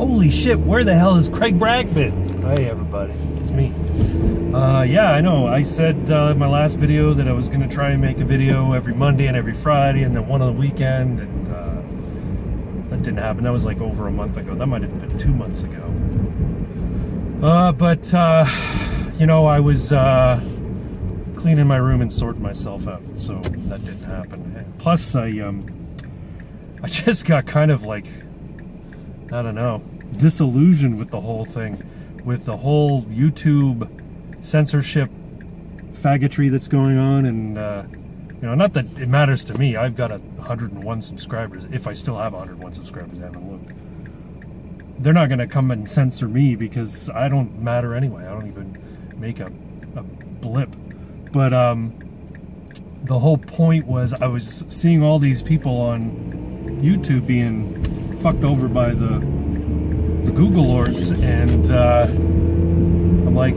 Holy shit, where the hell is Craig Bragg been? Hi everybody, it's me. Yeah, I know, I said in my last video that I was going to try and make a video every Monday and every Friday and then one on the weekend, and that didn't happen. That was like over a month ago. That might have been 2 months ago. You know, I was cleaning my room and sorting myself out, so that didn't happen. Plus, I just got kind of like, I don't know, disillusioned with the whole thing, with the whole YouTube censorship faggotry that's going on. And you know, not that it matters to me. I've got 101 subscribers. If I still have 101 subscribers, I haven't looked. They're not going to come and censor me because I don't matter anyway. I don't even make a blip. But the whole point was, I was seeing all these people on YouTube being fucked over by the Google lords, and I'm like,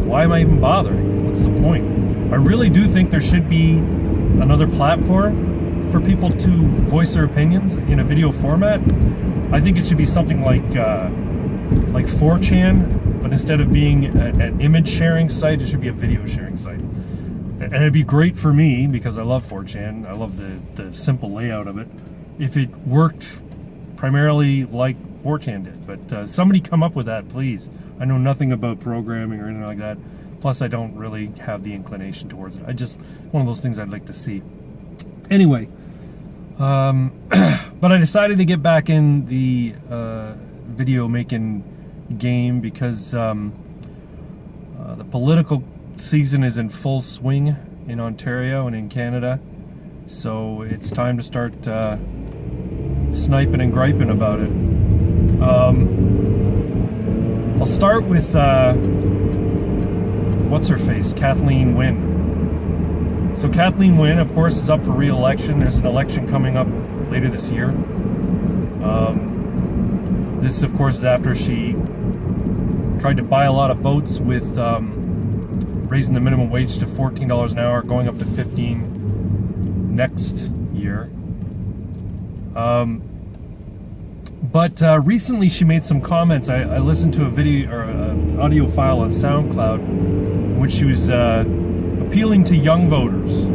why am I even bothering? What's the point? I really do think there should be another platform for people to voice their opinions in a video format. I think it should be something like 4chan, but instead of being an image sharing site, it should be a video sharing site. And it'd be great for me because I love 4chan. I love the simple layout of it. If it worked primarily like 4chan did, but somebody come up with that, please. I know nothing about programming or anything like that. Plus, I don't really have the inclination towards it. I just, one of those things I'd like to see. Anyway, but I decided to get back in the video making game because the political season is in full swing in Ontario and in Canada. So it's time to start sniping and griping about it. I'll start with what's her face, Kathleen Wynne. So Kathleen Wynne, of course, is up for re-election. There's an election coming up later this year. This, of course, is after she tried to buy a lot of votes with raising the minimum wage to $14 an hour, going up to $15 next year. But recently she made some comments. I listened to a video or an audio file on SoundCloud in which she was appealing to young voters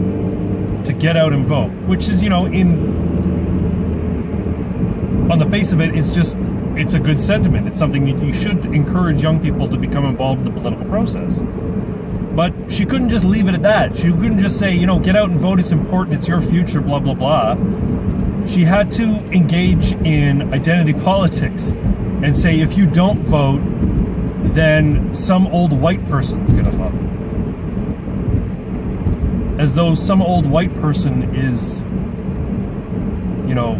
to get out and vote, which is, you know, on the face of it, it's a good sentiment. It's something you should encourage young people to become involved in the political process. But she couldn't just leave it at that. She couldn't just say, you know, get out and vote, it's important, it's your future, blah, blah, blah. She had to engage in identity politics and say, if you don't vote, then some old white person's gonna vote. As though some old white person is, you know,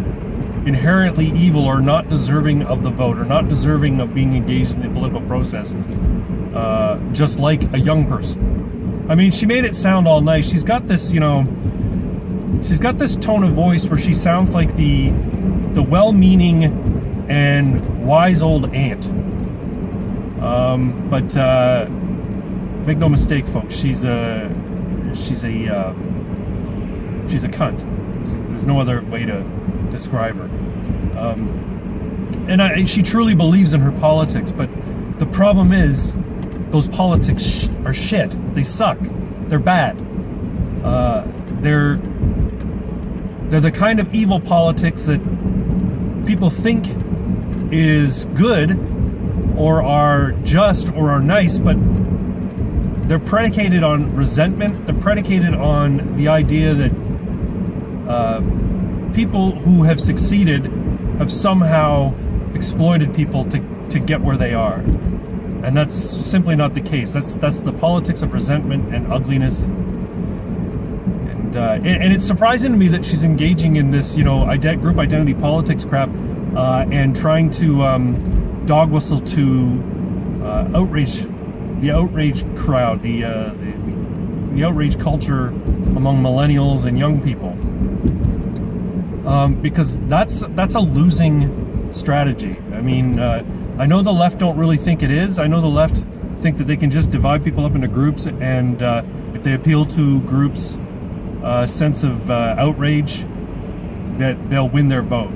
inherently evil or not deserving of the vote or not deserving of being engaged in the political process, just like a young person. I mean, she made it sound all nice. She's got this, you know, she's got this tone of voice where she sounds like the well-meaning and wise old aunt. But make no mistake, folks, she's a cunt. There's no other way to describe her. And she truly believes in her politics, but the problem is those politics are shit. They suck. They're bad. They're the kind of evil politics that people think is good or are just or are nice, but they're predicated on resentment. They're predicated on the idea that people who have succeeded have somehow exploited people to get where they are. And that's simply not the case. That's the politics of resentment and ugliness. And it's surprising to me that she's engaging in this, you know, group identity politics crap, and trying to dog whistle to the outrage crowd, the outrage culture among millennials and young people, because that's a losing strategy. I mean, I know the left don't really think it is. I know the left think that they can just divide people up into groups, and if they appeal to groups' sense of outrage, that they'll win their vote.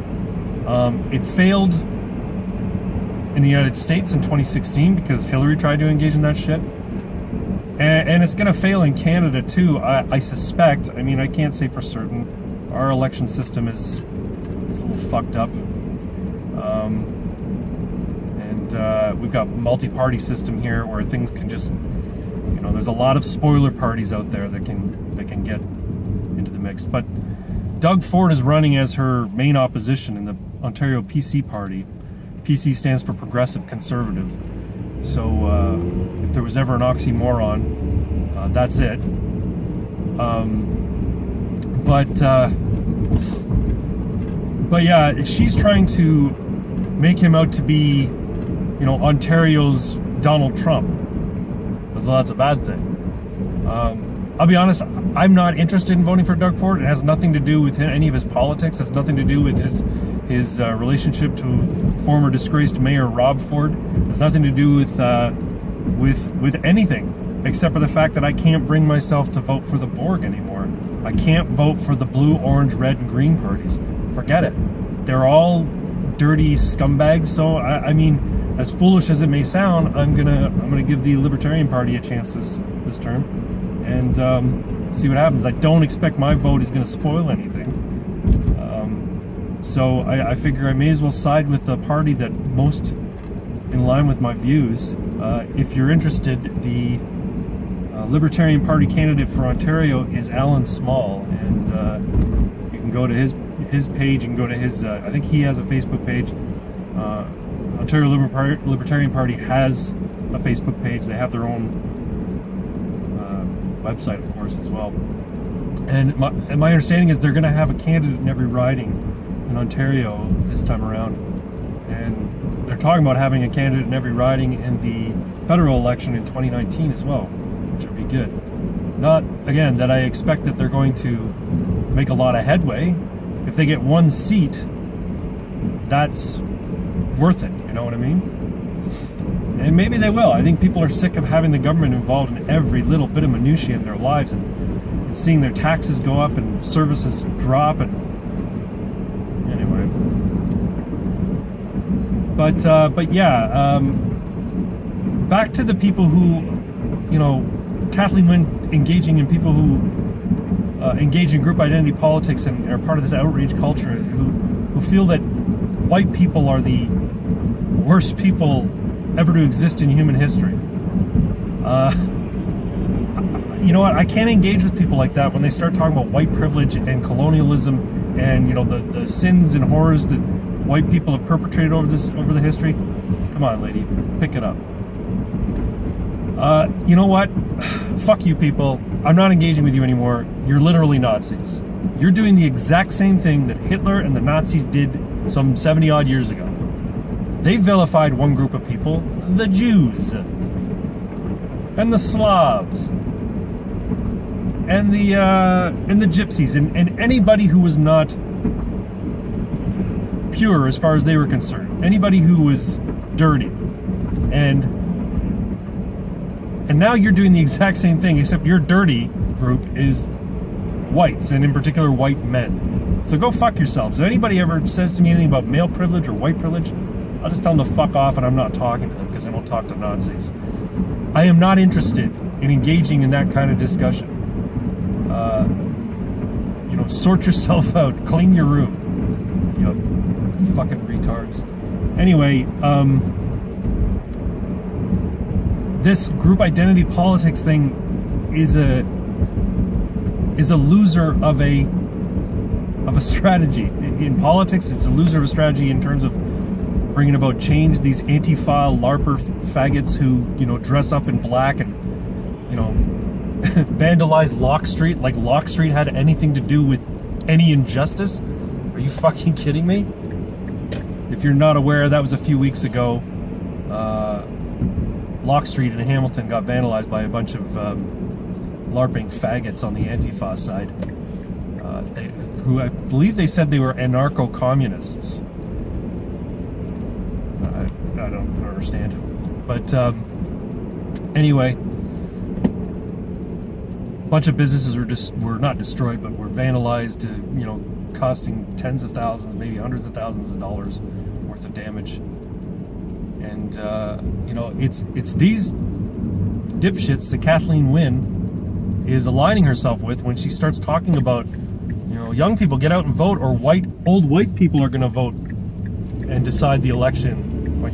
It failed in the United States in 2016 because Hillary tried to engage in that shit. And it's going to fail in Canada too, I suspect. I mean, I can't say for certain. Our election system is a little fucked up. And we've got multi-party system here where things can just, you know, there's a lot of spoiler parties out there that can get into the mix. But Doug Ford is running as her main opposition in the Ontario PC party. PC stands for Progressive Conservative. So if there was ever an oxymoron, that's it. But yeah, she's trying to make him out to be, you know, Ontario's Donald Trump. As though that's a bad thing. I'll be honest, I'm not interested in voting for Doug Ford. It has nothing to do with any of his politics. It has nothing to do with his relationship to former disgraced Mayor Rob Ford. It has nothing to do with anything, except for the fact that I can't bring myself to vote for the Borg anymore. I can't vote for the blue, orange, red, and green parties. Forget it. They're all dirty scumbags. So I mean, as foolish as it may sound, I'm gonna give the Libertarian Party a chance this term, and see what happens. I don't expect my vote is going to spoil anything. So I figure I may as well side with the party that most in line with my views. If you're interested, the Libertarian Party candidate for Ontario is Alan Small, and you can go to his page. You can go to his. I think he has a Facebook page. Ontario Libertarian Party has a Facebook page. They have their own website, of course, as well. And my understanding is they're going to have a candidate in every riding in Ontario this time around, and they're talking about having a candidate in every riding in the federal election in 2019 as well, which would be good. Not, again, that I expect that they're going to make a lot of headway. If they get one seat, that's worth it, you know what I mean? And maybe they will. I think people are sick of having the government involved in every little bit of minutiae in their lives, and seeing their taxes go up and services drop, and anyway. But yeah, back to the people who, you know, Kathleen Wynne engaging in people who engage in group identity politics and are part of this outrage culture, who feel that white people are the worst people ever to exist in human history. You know what? I can't engage with people like that when they start talking about white privilege and colonialism and, you know, the sins and horrors that white people have perpetrated over the history. Come on, lady, pick it up. You know what? Fuck you people. I'm not engaging with you anymore. You're literally Nazis. You're doing the exact same thing that Hitler and the Nazis did some 70 odd years ago. They vilified one group of people, the Jews, and the Slavs, and the Gypsies, and anybody who was not pure as far as they were concerned. Anybody who was dirty. And now you're doing the exact same thing, except your dirty group is whites, and in particular white men. So go fuck yourselves. If anybody ever says to me anything about male privilege or white privilege, I'll just tell them to fuck off, and I'm not talking to them because I don't talk to Nazis. I am not interested in engaging in that kind of discussion. You know, sort yourself out, clean your room. You know, fucking retards. Anyway, this group identity politics thing is a loser of a strategy. In politics, it's a loser of a strategy in terms of bringing about change. These Antifa LARPer faggots who, you know, dress up in black and, you know, vandalize Locke Street like Locke Street had anything to do with any injustice. Are you fucking kidding me? If you're not aware, that was a few weeks ago. Locke Street in Hamilton got vandalized by a bunch of LARPing faggots on the Antifa side, who I believe they said they were anarcho-communists. I don't understand. But anyway, a bunch of businesses were not destroyed, but were vandalized, you know, costing tens of thousands, maybe hundreds of thousands of dollars worth of damage. And you know, it's these dipshits that Kathleen Wynne is aligning herself with when she starts talking about, you know, young people get out and vote, or old white people are going to vote and decide the election. Like,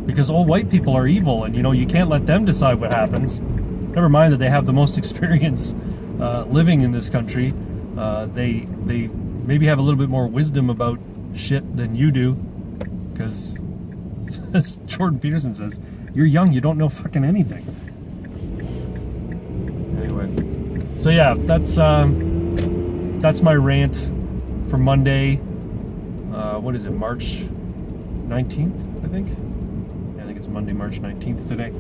because old white people are evil, and you know, you can't let them decide what happens. Never mind that they have the most experience living in this country. They maybe have a little bit more wisdom about shit than you do, because as Jordan Peterson says, you're young, you don't know fucking anything. Anyway, so yeah, that's my rant for Monday. What is it, March 19th, I think? Yeah, I think it's Monday, March 19th today.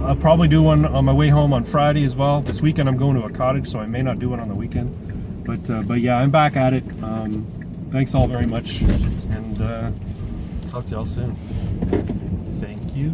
I'll probably do one on my way home on Friday as well. This weekend I'm going to a cottage, so I may not do one on the weekend. But yeah, I'm back at it. Thanks all very much, and talk to y'all soon. Thank you.